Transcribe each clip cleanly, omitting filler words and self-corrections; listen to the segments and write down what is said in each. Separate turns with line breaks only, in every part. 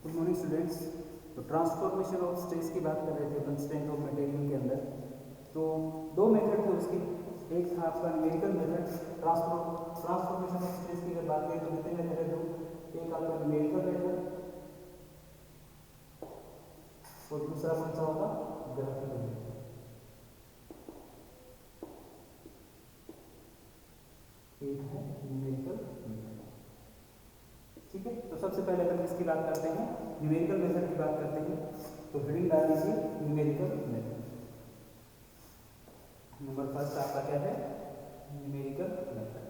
Good morning students. तो transformation of stress की बात कर रहे थे अपन स्ट्रेंथ ऑफ मटेरियल के अंदर। तो दो मेथड थे उसके, एक था आपका numerical method transformation of stress की अगर बात करें तो कितने मेथड है, दो। एक आपका न्यूमेरिकल मेथड और दूसरा कौन सा होगा, ग्राफिकल मेथड। एक है न्यूमेरिकल मेथड, ठीक है। तो सबसे पहले अपन किसकी बात करते हैं, न्यूमेरिकल मेथड की बात करते हैं। तो हेडिंग डाल दीजिए न्यूमेरिकल मेथड। नंबर फर्स्ट आपका क्या है, न्यूमेरिकल मेथड।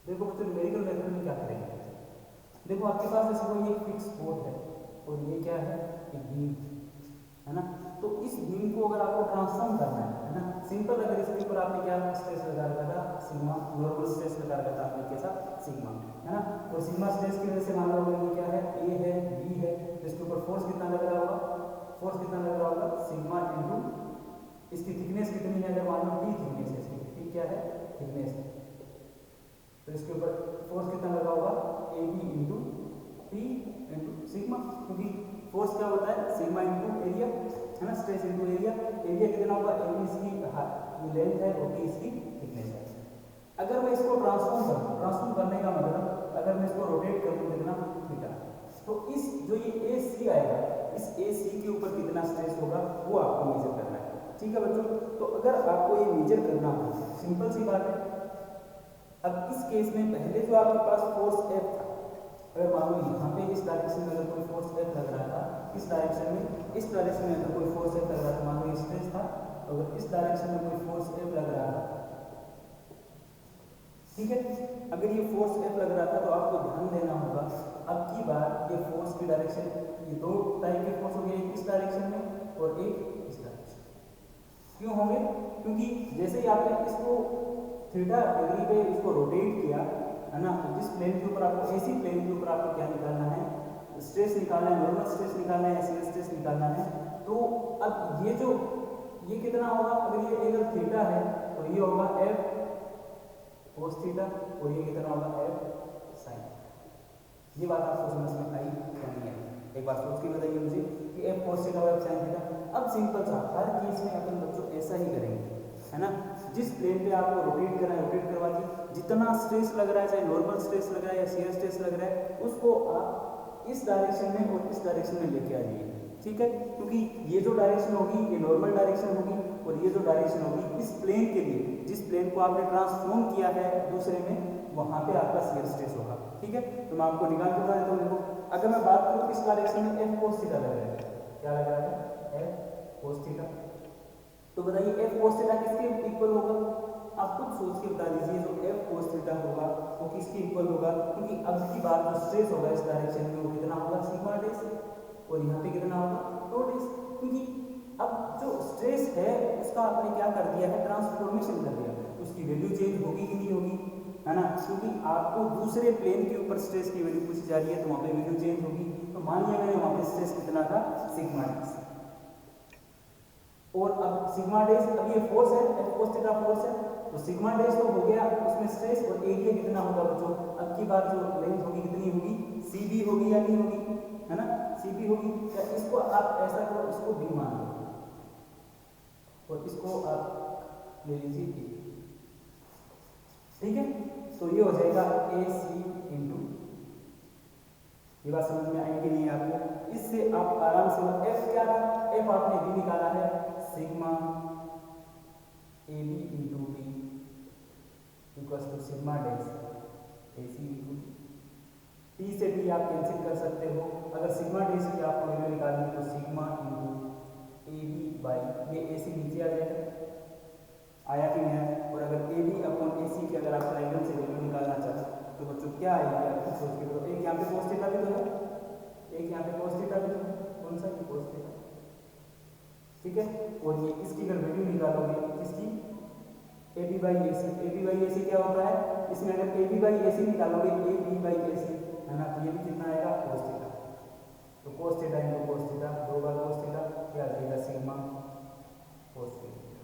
देखो बच्चों, न्यूमेरिकल मेथड में क्या करेंगे, देखो आपके पास जैसे कोई एक फिक्स बोर्ड है और ये क्या है, एक बीम है ना। तो इस बीम को अगर आपको ट्रांसफॉर्म करना है ना, सिंपल, अगर इसके ऊपर आपने क्या स्ट्रेस लगा रखा था, सिग्मा, नॉर्मल स्ट्रेस लगा रखा था आपने कैसा, सिग्मा, है ना। और सिग्मा स्ट्रेस की वजह से मान लो ये क्या है, ए है, बी है, तो इसके ऊपर फोर्स कितना लग रहा होगा, फोर्स कितना लग रहा होगा, सिग्मा इंटू इसकी थिकनेस कितनी है, अगर मान लो टी थिकनेस है, इसकी टी क्या है, थिकनेस है, तो इसके ऊपर फोर्स कितना लगा होगा, A B into T into sigma, क्योंकि फोर्स क्या होता है, सिग्मा इंटू एरिया, है ना, स्ट्रेस इंटू एरिया। एरिया कितना होगा, ए बी इसकी लेंथ है और टी इसकी थिकनेस है। अगर मैं इसको ट्रांसफॉर्म करने का मतलब, अगर मैं इसको रोटेट कर दूं कितना, थीटा, तो इस जो ये ए सी आएगा, इस ए सी के ऊपर कितना स्ट्रेस होगा वो आपको मेजर करना है, ठीक है बच्चों। तो अगर आपको ये मेजर करना हो, सिंपल सी बात है। अब इस केस में पहले जो आपके पास फोर्स एफ था, अगर मान लो यहाँ पे इस डायरेक्शन में अगर कोई फोर्स एफ लग रहा था, इस डायरेक्शन में अगर कोई फोर्स एफ लग रहा था, मान लो स्ट्रेस था, अगर इस डायरेक्शन में कोई फोर्स एफ लग रहा था, ठीक है, अगर ये फोर्स एफ लग रहा था तो आपको ध्यान देना होगा, अब की बार ये फोर्स की डायरेक्शन, ये दो टाइप के फोर्स होंगे, एक इस डायरेक्शन में और एक इस डायरेक्शन। क्यों होंगे, क्योंकि जैसे ही आपने इसको थीटा डिग्री पे इसको रोटेट किया है ना, तो जिस प्लेन के ऊपर आपको, ऐसी प्लेन के ऊपर आपको क्या निकालना है, स्ट्रेस निकालना है, नॉर्मल स्ट्रेस निकालना है, शियर स्ट्रेस निकालना है। तो अब ये कितना होगा, अगर ये एंगल थीटा है तो ये होगा एफ कोस थीटा, और ये कितना होगा, एफ साइन। ये बात आपको समझ में आई या नहीं आई, एक बार सोच के बताइए मुझे कि एफ कोस थीटा और एफ साइन थीटा। अब सिंपल सा हर केस में अपन बच्चों ऐसा ही करेंगे, है ना। जिस प्लेन पे आपको रोटेट करना है, रोटेट करवा के जितना स्ट्रेस लग रहा है, चाहे नॉर्मल स्ट्रेस लग रहा है या शियर स्ट्रेस लग रहा है, उसको आप इस डायरेक्शन में और इस डायरेक्शन में लेके आ जाइए, ठीक है। क्योंकि ये जो डायरेक्शन होगी ये नॉर्मल डायरेक्शन होगी, और ये जो डायरेक्शन होगी इस प्लेन के लिए, जिस प्लेन को आपने ट्रांसफॉर्म किया है दूसरे में, वहां पे आपका शियर स्ट्रेस होगा, ठीक है। तो मैं आपको निकाल के बता देता हूँ। देखो अगर मैं बात करूँ इस डायरेक्शन में एफ कोस थीटा लग रहा है, क्या लग रहा है, एफ कोस थीटा, तो बताइए एफ कोस थीटा किसके इक्वल होगा, आप खुद सोच के बता दीजिए। जो एफ कोस थीटा होगा वो किसके इक्वल होगा, क्योंकि अब की बात जो स्ट्रेस होगा इस डायरेक्शन में वो कितना होगा, सिग्मा डेस, और यहाँ पे कितना होगा, टो डेस। क्योंकि अब जो स्ट्रेस है उसका आपने क्या कर दिया है, ट्रांसफॉर्मेशन कर दिया, उसकी वैल्यू चेंज होगी कि नहीं होगी, है ना। क्योंकि आपको दूसरे प्लेन के ऊपर स्ट्रेस की वैल्यू पूछी जा रही है, तो वहाँ पे वैल्यू चेंज होगी। तो मान लिया मैंने वहाँ पे स्ट्रेस कितना था, सिग्मा डेस, और अब सिग्मा डेस, अब ये फोर्स है, एफ कोस थीटा फोर्स है, तो सिग्मा डेस तो हो गया, उसमें स्ट्रेस और एरिया कितना होगा बच्चों, अब की बार जो लेंथ होगी कितनी होगी, सी बी होगी या नहीं होगी, है ना, सी बी होगी। या इसको आप ऐसा करो, इसको बी मान लो और इसको आप ले लीजिए ए, ठीक है। तो ये हो जाएगा ए सी इंटू, ये बात समझ में आएगी नहीं आपको, इससे आप आराम से, एफ क्या था, एफ आपने बी निकाला है, sigma A B into B equals to sigma dash A C into T से टी आप कैंसिल कर सकते हो। अगर सिग्मा डेस की आपको वैल्यू निकालनी तो sigma into A B by, ये ए सी नीचे आ जाएगा, आया कि नहीं आया। और अगर ए बी अपॉन ए सी की अगर आप ट्राइंगल से वैल्यू निकालना चाहते तो बच्चों क्या आएगी, आप खुद सोच के बताओ। एक यहाँ पे कोस थीटा भी तो है, एक यहाँ पे कोस थीटा भी तो है, कौन सा, ये कोस थीटा, ठीक है। और ये इसकी अगर वैल्यू निकालोगे, इसकी A B by A C, A B by A C क्या होता है, इसमें अगर ए बी बाई ए सी निकालोगे, ए बी बाई ए सी, है ना, तो ये भी कितना आएगा, कोस थीटा, तो cos theta into cos theta, दो बार कोस थीटा, ये आ जाएगा सिग्मा कोस स्क्वायर थीटा।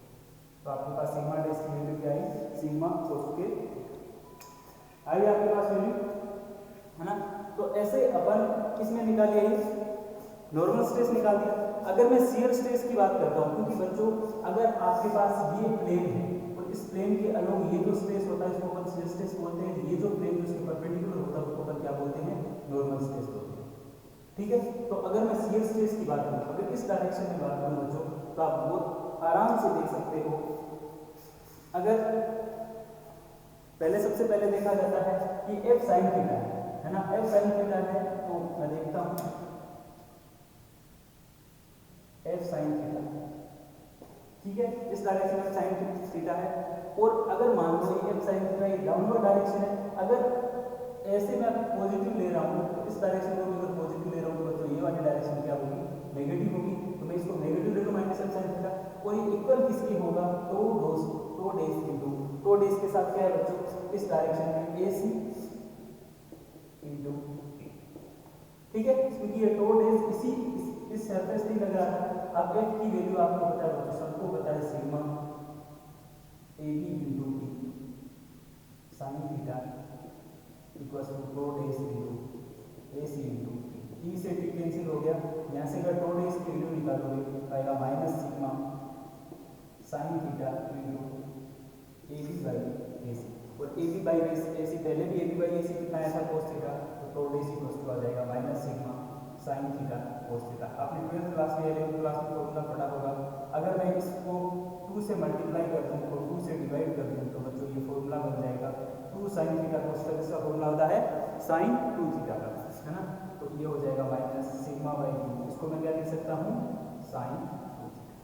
तो आपके पास सिग्मा डैश की वैल्यू क्या आई, सिग्मा कोस स्क्वायर थीटा आई आपके पास वैल्यू, है ना। तो ऐसे अपन किसमें निकाल लिया, नॉर्मल स्ट्रेस निकाल दिया। अगर मैं शियर स्ट्रेस की बात करता हूँ, क्योंकि बच्चों अगर आपके पास ये प्लेन है और इस प्लेन के अलोंग ये जो स्ट्रेस होता है इसको अपन शियर स्ट्रेस बोलते हैं, ये जो प्लेन जो इसके परपेंडिकुलर होता है उसको अपन क्या बोलते हैं, नॉर्मल स्ट्रेस बोलते हैं। ठीक है, तो अगर मैं शियर स्ट्रेस की बात करूँ, अगर इस डायरेक्शन में बात करूँ बच्चों, तो आप बहुत आराम से देख सकते हो। अगर पहले सबसे पहले देखा जाता है कि एफ साइन थीटा है ना, एफ साइन थीटा है, तो मैं देखता हूँ एफ साइन थीटा, ठीक है, इस डायरेक्शन में साइन थीटा है। और अगर मान लो एफ साइन थीटा ये डाउनवर्ड डायरेक्शन है, अगर ऐसे मैं पॉजिटिव ले रहा हूँ तो इस डायरेक्शन को अगर पॉजिटिव ले रहा हूँ तो बच्चों ये वाली डायरेक्शन क्या होगी, नेगेटिव होगी। तो मैं इसको नेगेटिव ले लूँ माइनस एफ साइन थीटा, और ये इक्वल किसकी होगा, टो डेस इंटू टो डेस के साथ क्या है बच्चों, इस डायरेक्शन में ए सी इंटू, ठीक है, क्योंकि ये टो डेस इस सरफेस पे लग रहा है। अब एफ की वैल्यू आपको पता है बच्चों, सबको पता है sigma A B into T sine theta equals to tau dash into A C into T से टी कैंसिल हो गया। यहाँ से अगर टो डेस की वैल्यू निकालोगे आएगा minus sigma sine theta into A B by A C, और ए बी बाई ए सी पहले भी ए बी बाई ए सी कितना आया था कोस थीटा, तो टो डेस इक्वल्स टू आ जाएगा minus sigma sine theta cos theta. आपने 12th क्लास में 11th क्लास में फॉर्मूला पढ़ा होगा। अगर मैं इसको 2 से मल्टीप्लाई कर दूं और 2 से डिवाइड कर दूं तो बच्चों ये फॉर्मूला बन जाएगा 2 साइन थीटा कोस थीटा, इसका फॉर्मूला होता है साइन 2 थीटा का, है ना। तो ये हो जाएगा माइनस सिग्मा बाई 2, इसको मैं क्या लिख सकता हूँ, साइन 2 थीटा।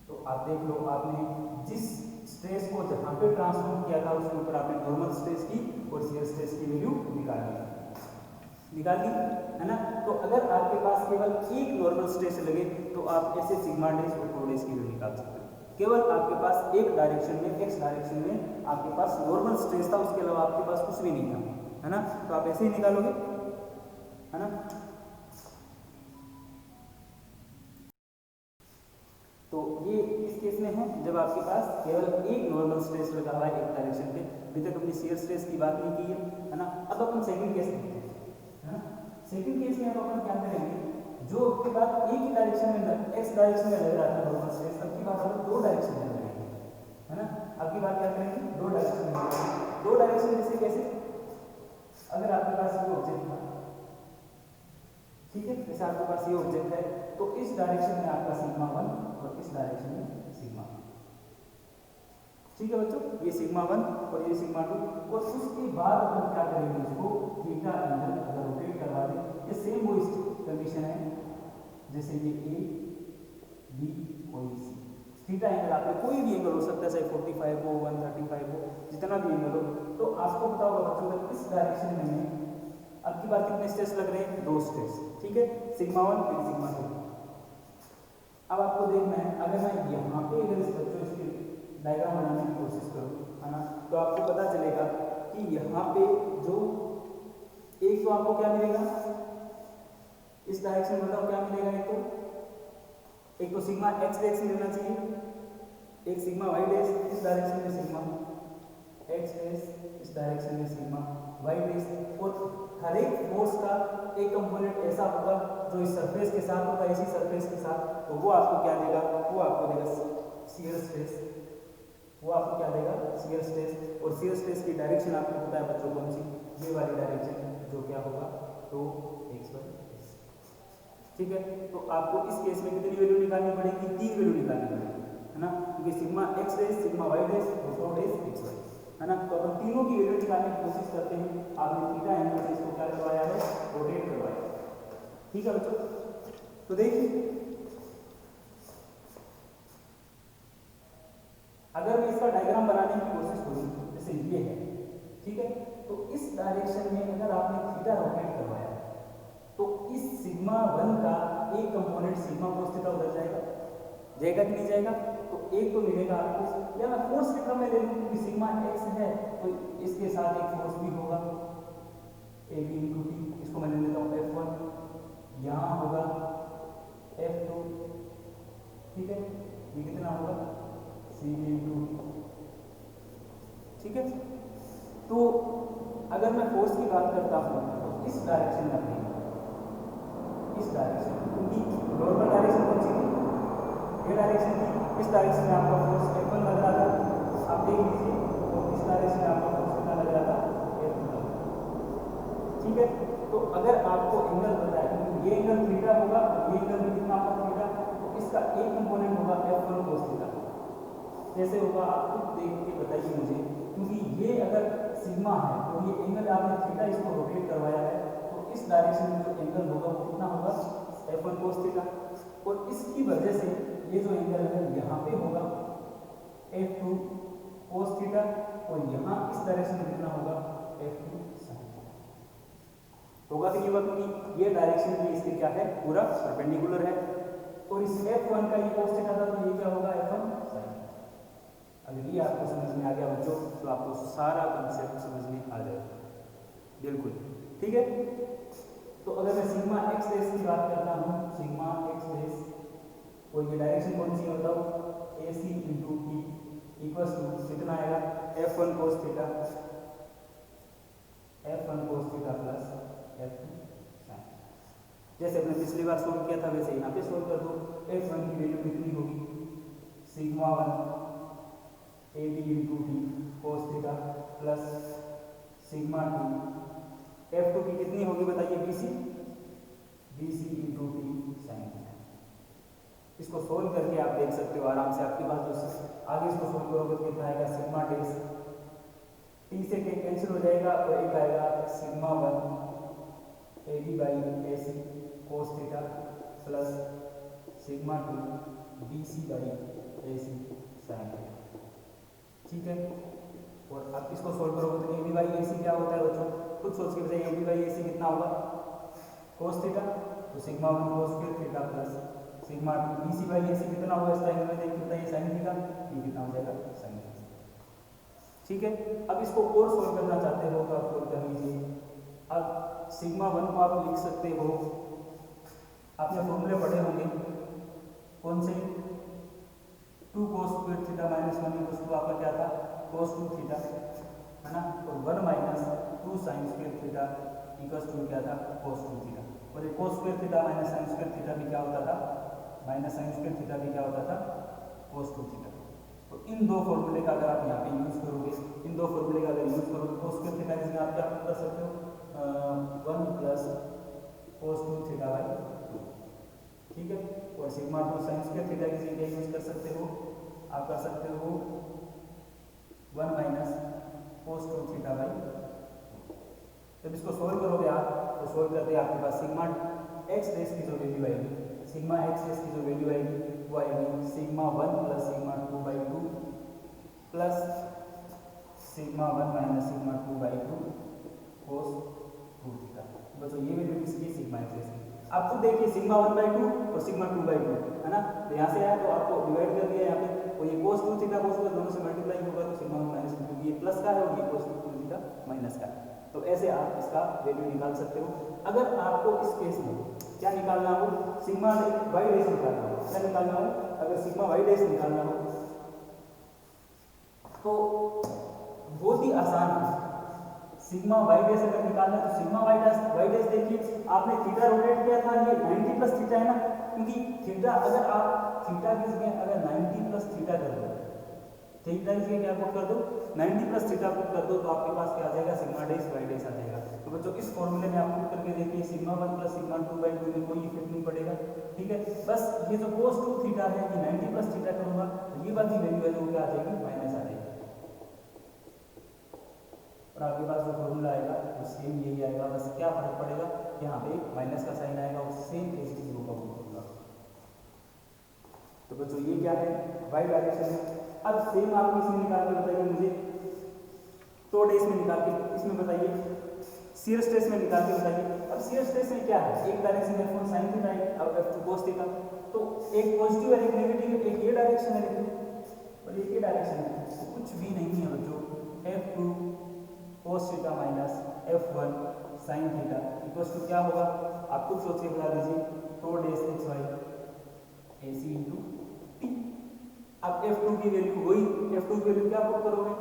तो आप देख लो, आपने जिस स्ट्रेस को जहाँ पे ट्रांसफॉर्म किया था उसके ऊपर आपने नॉर्मल स्ट्रेस की और शियर स्ट्रेस की वैल्यू निकाल ली, है ना। तो अगर आपके पास केवल एक नॉर्मल स्ट्रेस लगे तो आप ऐसे सिग्मा डेस और टो डेस की वैल्यू निकाल सकते हो। केवल आपके पास एक डायरेक्शन में, एक्स डायरेक्शन में आपके पास नॉर्मल स्ट्रेस था, उसके अलावा आपके पास कुछ भी नहीं था, है ना। तो आप ऐसे ही निकालोगे, है ना। तो ये इस केस में है जब आपके पास केवल एक नॉर्मल स्ट्रेस लगा हुआ है एक डायरेक्शन पे। अभी तक अपनी शियर स्ट्रेस की बात नहीं की है ना। अब अपन सेकंड केस देखते हैं, है ना। सेकंड केस में अब अपन क्या करेंगे, जो आपके पास एक ही डायरेक्शन में एक्स डायरेक्शन में लग रहा था नॉर्मल स्ट्रेस, अब की बात हम दो डायरेक्शन में लगेंगे, है ना। अब की बात क्या करेंगे, दो डायरेक्शन में लगेंगे। दो डायरेक्शन जैसे कैसे, अगर आपके पास ये ऑब्जेक्ट था, ठीक है, जैसे आपके पास ये ऑब्जेक्ट है, तो इस डायरेक्शन में आपका सिग्मा 1 और इस डायरेक्शन में सिग्मा 2, ठीक है बच्चों, ये सिग्मा 1 और ये सिग्मा 2। और उसके बाद अपन क्या करेंगे, इसको थीटा एंगल अगर रोटेट करवा दें, ये सेम वो कंडीशन है जैसे ये ए बी और सी। थीटा एंगल आपने कोई भी एंगल हो सकता है, चाहे 45 हो, 135 हो, जितना भी एंगल हो। तो आपको पता होगा बच्चों का इस डायरेक्शन में अब की बात कितने स्ट्रेस लग रहे हैं, दो स्ट्रेस, ठीक है, सिग्मा 1 और सिग्मा 2। अब आपको देखना है, अगर मैं यहाँ पे अगर इस बच्चों इसकी डायग्राम बनाने की कोशिश करूँ, है ना, तो आपको पता चलेगा कि यहाँ पे जो एक तो आपको क्या मिलेगा, इस डायरेक्शन में बताओ क्या मिलेगा, एक तो सिग्मा एक्स डैश मिलना चाहिए, एक सिग्मा वाई डैश, इस डायरेक्शन में सिग्मा एक्स डैश, इस डायरेक्शन में सिग्मा वाई डैश। और हर एक फोर्स का एक कंपोनेंट ऐसा होगा जो इस सरफेस के साथ होगा, इसी सरफेस के साथ, तो वो आपको क्या देगा, वो आपको देगा शियर स्ट्रेस, वो आपको क्या देगा, शियर स्ट्रेस। और शियर स्ट्रेस की डायरेक्शन आपको पता है बच्चों कौन सी, ये वाली डायरेक्शन, जो क्या होगा, तो एक्स वाई एस, ठीक है। तो आपको इस केस में कितनी वैल्यू निकालनी पड़ेगी, 3 वैल्यू निकालनी पड़ेगी, है ना, क्योंकि sigma X dash, sigma Y dash और टो डैश एक्स वाई, है ना। तो अपन तीनों की वैल्यू निकालने की कोशिश करते हैं। आपने थीटा एंगल से इसको क्या करवाया है, रोटेट करवाया, ठीक है बच्चों। तो देखिए, अगर मैं इसका डायग्राम बनाने की कोशिश करूं, जैसे ये है, ठीक है, तो इस डायरेक्शन में अगर आपने थीटा रोटेट करवाया तो इस सिग्मा 1 का एक कंपोनेंट सिग्मा कोस थीटा उधर जाएगा, जाएगा कि नहीं जाएगा, तो एक तो मिलेगा आपको, या मैं फोर्स के क्रम में ले लूं क्योंकि सिग्मा एक्स है तो इसके साथ एक फोर्स भी होगा ए बी इंटू टी, इसको मैं ले लेता हूँ F1, यहाँ होगा F2, ठीक है, ये कितना होगा सी बी इंटू डी। ठीक है, तो अगर मैं फोर्स की बात करता हूँ तो इस डायरेक्शन में नहीं, इस डायरेक्शन, क्योंकि नॉर्मल डायरेक्शन कौन सी थी, ये डायरेक्शन थी। इस डायरेक्शन में आपका फोर्स F1 लग रहा था, आप देख लीजिए, और इस डायरेक्शन में आपका फोर्स कितना लग रहा था, F2 लग रहा था। ठीक है, तो अगर आपको एंगल पता है, क्योंकि ये एंगल थीटा होगा, ये एंगल भी कितना होगा थीटा, तो इसका एक कंपोनेंट होगा F1 cos थीटा। कैसे होगा आप खुद देख के बताइए मुझे, क्योंकि ये अगर सिग्मा है तो ये एंगल आपने थीटा इसको रोटेट करवाया है, तो इस डायरेक्शन में जो एंगल होगा वो कितना होगा F1 cos थीटा, और इसकी वजह से ये जो एंगल है यहाँ पे होगा F2 cos थीटा, और यहाँ इस डायरेक्शन में कितना होगा F2 sin थीटा। होगा कि नहीं होगा, क्योंकि ये डायरेक्शन भी इसके क्या है पूरा परपेंडिकुलर है, और इस F1 का ये cos थीटा था, तो ये क्या होगा F1 sin। अगर ये आपको समझ में आ गया बच्चों तो आपको सारा कंसेप्ट समझ में आ जाएगा बिल्कुल। ठीक है, तो अगर मैं सिग्मा एक्स डेस की बात करता हूँ, सिग्मा एक्स डेस, और ये डायरेक्शन कौन सी है बताओ, ए C into T equals to कितना आएगा F1 cos theta, F1 cos theta plus F2 sin। जैसे अपने पिछली बार सोल्व किया था वैसे यहाँ पे सोल्व कर दो। F1 की वैल्यू कितनी होगी, sigma 1 A B into T cos theta plus sigma 2 F2 की कितनी होगी बताइए, B C into T sine theta. इसको सोल्व करके आप देख सकते हो आराम से, आपके पास जो आगे इसको सोल्व करोगे तो कितना आएगा, सिग्मा डेस टी से के कैंसिल हो जाएगा, और एक आएगा sigma 1 A B by A C cos theta plus sigma 2 B C by A C sine theta. ठीक है, और आप इसको सोल्व करोगे तो ए बी बाई ए सी क्या होता है बच्चों, खुद सोच के बताइए, ए बी बाई ए सी कितना होगा कोस थीटा, तो sigma 1 cos square theta plus sigma 2 B C by A C कितना होगा, इस टाइम में देखिए बताइए साइन थीटा, ये कितना हो जाएगा साइन थीटा। ठीक है, अब इसको और सोल्व करना चाहते हो तो आप सोल्व कर लीजिए। अब सिग्मा 1 को आप लिख सकते हो, आपने फॉर्मूले पढ़े होंगे कौन से, 2 cos square theta minus 1 equals to आपका क्या था cos 2 थीटा है ना, और 1 minus 2 sin square theta equals to क्या था cos 2 थीटा, और ये cos square theta minus sin square theta भी क्या होता था, माइनस sin स्क्वायर थीटा भी क्या होता था cos 2 थीटा। तो इन दो फॉर्मूले का अगर आप यहाँ पे यूज करोगे, इन दो फॉर्मूले का अगर यूज करोगे cos स्क्वायर थीटा की जगह आप क्या कर सकते हो 1 प्लस cos 2 थीटा बाई 2। ठीक है, और सिग्मा 2 sin स्क्वायर थीटा की जगह यूज कर सकते हो, आप कर सकते हो 1 माइनस cos 2 थीटा बाई 2। जब इसको सोल्व करोगे आप तो सोल्व करते आपके पास सिग्मा एक्स डेस की जो वैल्यू आएगी, सिग्मा एक्स डेस की जो वैल्यू आएगी वो आएगी sigma 1 plus sigma 2 by 2 plus sigma 1 minus sigma 2 by 2 cos 2 theta. बच्चों ये वैल्यू किसकी, सिग्मा एक्स डेस की। आप खुद देखिए सिग्मा 1 बाई 2 और सिग्मा 2 बाई 2 है ना, तो यहाँ से आया तो आपको डिवाइड कर दिया यहाँ पे, और ये cos 2 थीटा cos 2 दोनों से मल्टीप्लाई होगा तो सिग्मा 1 माइनस, क्योंकि ये प्लस का है और ये cos 2 थीटा माइनस का है, तो ऐसे आप इसका वैल्यू निकाल सकते हो। अगर आपको इस केस में क्या निकालना हो, सिग्मा वाई डेश निकालना हो, क्या निकालना हो, अगर सिग्मा वाई डेश निकालना हो तो बहुत ही आसान है। सिग्मा वाई डेश अगर निकालना है तो सिग्मा वाई डेश देखिए, आपने थीटा रोटेट किया था, ये 90 प्लस थीटा है ना, क्योंकि थीटा अगर आप थीटा की जगह अगर 90 प्लस थीटा कर दो, थीटा की जगह क्या पुट कर दो 90 प्लस थीटा पुट कर दो, तो आपके पास क्या आ जाएगा सिग्मा डेश वाई डेश आ जाएगा। तो बच्चों इस फॉर्मूले में आप पुट करके देखिए, सिग्मा 1 प्लस सिग्मा 2 बाई 2 में कोई इफेक्ट नहीं पड़ेगा। ठीक है, बस ये जो cos 2 थीटा है ये 90 प्लस थीटा करूंगा तो ये वाली वैल्यू है जो क्या आ जाएगी, माइनस आ जाएगी, और आपके पास जो फॉर्मूला आएगा वो सेम यही आएगा, बस क्या फर्क पड़ेगा, यहाँ पे माइनस का साइन आएगा और सेम एज इट इज होगा। तो बच्चों ये क्या है, वाई डायरेक्शन है। अब सेम आप इसमें निकाल के बताइए मुझे, तो डेस में निकाल के इसमें बताइए, शियर स्ट्रेस में निकाल के बताइए। अब शियर स्ट्रेस में क्या है, एक डायरेक्शन F1 sin थीटा है और F2 cos थीटा, तो एक पॉजिटिव और एक नेगेटिव, एक ये डायरेक्शन है लेकिन और एक ये डायरेक्शन है, तो कुछ भी नहीं है बच्चों, F2 cos theta minus F1 sin theta equals to क्या होगा, आप खुद सोच के बता दीजिए, तो डेस X Y AC into value क्या पुट करोगे,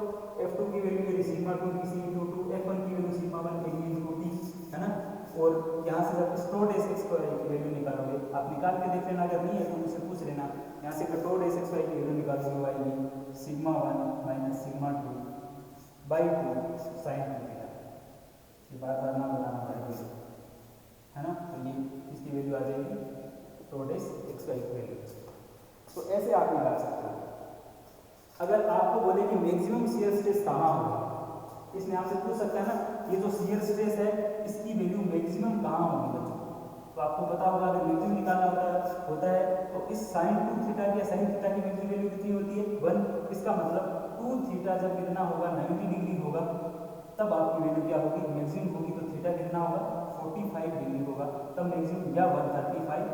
F2 की वैल्यू मेरी सिग्मा 2 की सी इंटू 2, F1 की वैल्यू सिग्मा 1 की इंटू टी, है ना। और यहाँ से जब स्टोर्ड एस एक्स वाई की वैल्यू निकालोगे, आप निकाल के देख लेना, अगर नहीं है तो मुझसे पूछ लेना। यहाँ से स्टोर्ड एस एक्स वाई की वैल्यू निकालोगे, वो आएगी sigma 1 minus sigma 2 by 2 sine theta. ये बार बार ना बनाना पड़ेगा, है ना। तो ये इसकी वैल्यू आ जाएगी स्टोर्ड एस एक्स वाई की वैल्यू। तो ऐसे आप निकाल सकते हो। अगर आपको बोले कि मैक्सिमम शियर स्ट्रेस कहाँ होगा, इसमें आपसे पूछ सकता है ना, ये जो शियर स्ट्रेस है इसकी वैल्यू मैक्सिमम कहाँ होगी बच्चों। तो आपको पता होगा अगर मैक्सिमम निकालना होता है तो इस साइन 2 थीटा की या साइन थीटा की मैक्सिमम वैल्यू कितनी होती है 1। इसका मतलब 2 थीटा जब कितना होगा 90 डिग्री होगा, तब आपकी वैल्यू क्या होगी, मैक्सिमम होगी। तो थीटा कितना होगा 45 डिग्री होगा, तब मैक्सिमम या 135,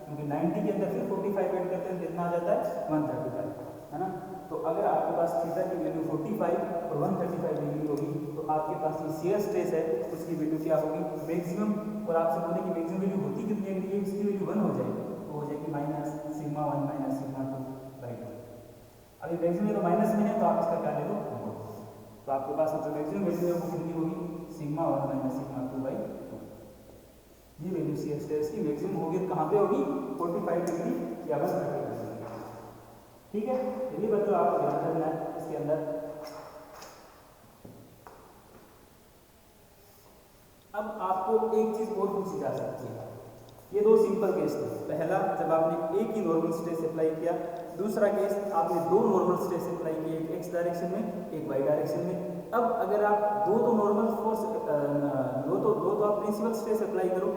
क्योंकि 90 के अंदर फिर 45 ऐड करते हैं कितना आ जाता है 135, है ना। तो अगर आपके पास थीटा की वैल्यू 45 और 135 डिग्री होगी तो आपके पास ये शियर स्ट्रेस है उसकी वैल्यू क्या होगी मैक्सिमम। और आपसे बोले कि मैक्सिमम वैल्यू होती कितनी है, ये इसकी वैल्यू 1 हो जाएगी, तो हो जाएगी minus sigma 1 minus sigma 2 by 2। अभी मैक्सिमम तो माइनस में है तो आप इसका क्या ले लो, तो आपके पास जो मैक्सिमम वैल्यू है वो कितनी होगी सिग्मा 1 माइनस सिग्मा 2 बाई 2। ये वैल्यू शियर स्ट्रेस की मैक्सिमम होगी, कहाँ पे होगी 45 डिग्री या 135 डिग्री। ठीक है, ये बच्चों आपको ध्यान रखना है इसके अंदर। अब आपको एक चीज और पूछी जा सकती है, ये दो सिंपल केस थे। पहला जब आपने एक ही नॉर्मल स्ट्रेस अप्लाई किया, दूसरा केस आपने दो नॉर्मल स्ट्रेस अप्लाई किए, एक एक्स डायरेक्शन में एक वाई डायरेक्शन में। अब अगर आप दो तो नॉर्मल फोर्स दो तो आप प्रिंसिपल स्ट्रेस अप्लाई करो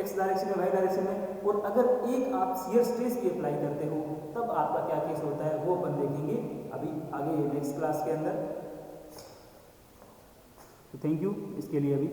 एक्स डायरेक्शन में वाई डायरेक्शन में, और अगर एक आप शियर स्ट्रेस भी अप्लाई करते हो तब आपका क्या केस होता है वो अपन देखेंगे अभी आगे नेक्स्ट क्लास के अंदर। तो थैंक यू इसके लिए अभी।